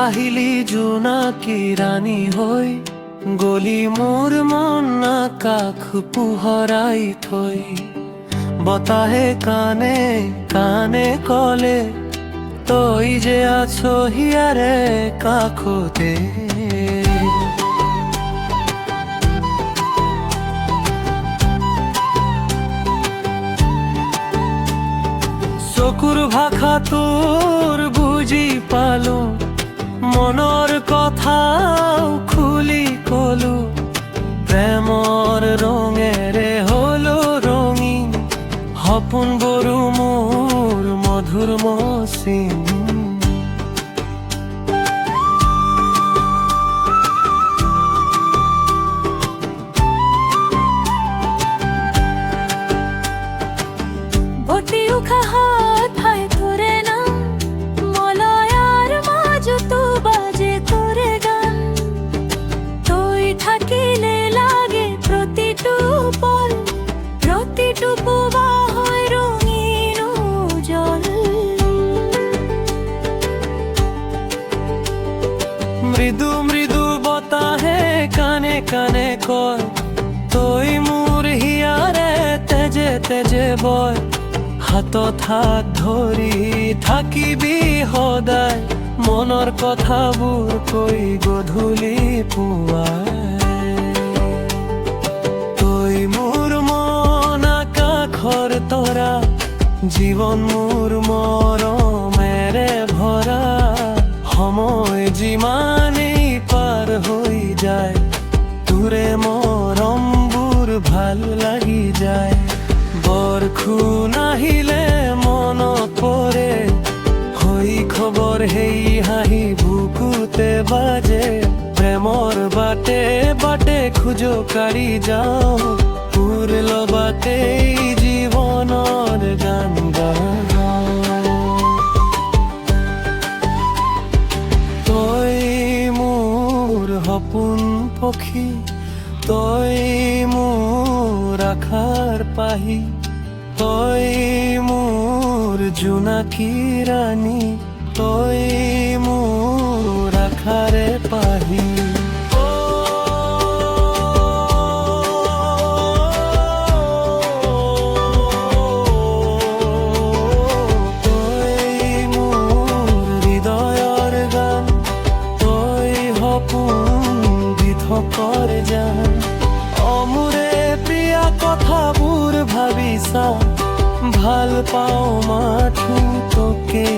আহিলি জোনাকী ৰাণী হৈ গলি মোৰ মন আকাশ পোহৰাই থৈ বতাহে কানে কানে কলে তই যে আছো হিয়াৰে কাষতে চকুৰ ভাষা তোৰ বুজি পালো মনৰ কথাও খুলি কলো প্ৰেমৰ ৰঙেৰে হলো ৰঙীন সপোনবোৰো মোৰ মধুৰ মসৃণ অতি উখাহাত ভাই তোরে নাম মলয়ার মাজুতো বাজে তোরে গান তুই থাকিলে লাগে প্রতিটু পল প্রতিটু পুবা হয় রঙিন জল মৃদু মৃদু বতাহে কানে কানে কয় তই মোৰ হিয়াৰে তেজে তেজে বয় হাতত হাত ধৰি থাকিবি সদায় মনৰ কথাবোৰ কৈ গধূলি পুৱাই তই মোৰ মন আকাশৰ তৰা জীৱন মোৰ মৰমেৰে ভৰা সময় যিমানেই পাৰ হৈ যায় তোৰে মৰমবোৰ ভাল লাগি যায় বৰষুণ আহিলে মনত পৰে শৈশৱৰ সেই হাঁহি বুকুতে বাজে প্ৰেমৰ বাটে বাটে খোজকাঢ়ি যাওঁ তোৰ লগতে জীৱনৰ গান গাওঁ তই মোৰ সপোন পক্ষী তই মোৰ আশাৰ পাহি তই মোৰ জোনাকী ৰাণী তই মোৰ আশাৰে পাহি তই মোৰ হৃদয়ৰ গান তই সপোন দি থকাৰ জান অমোৰে প্ৰিয়া কথাবোৰ ভাবিছা ভাল পাওঁ মাথো তোকে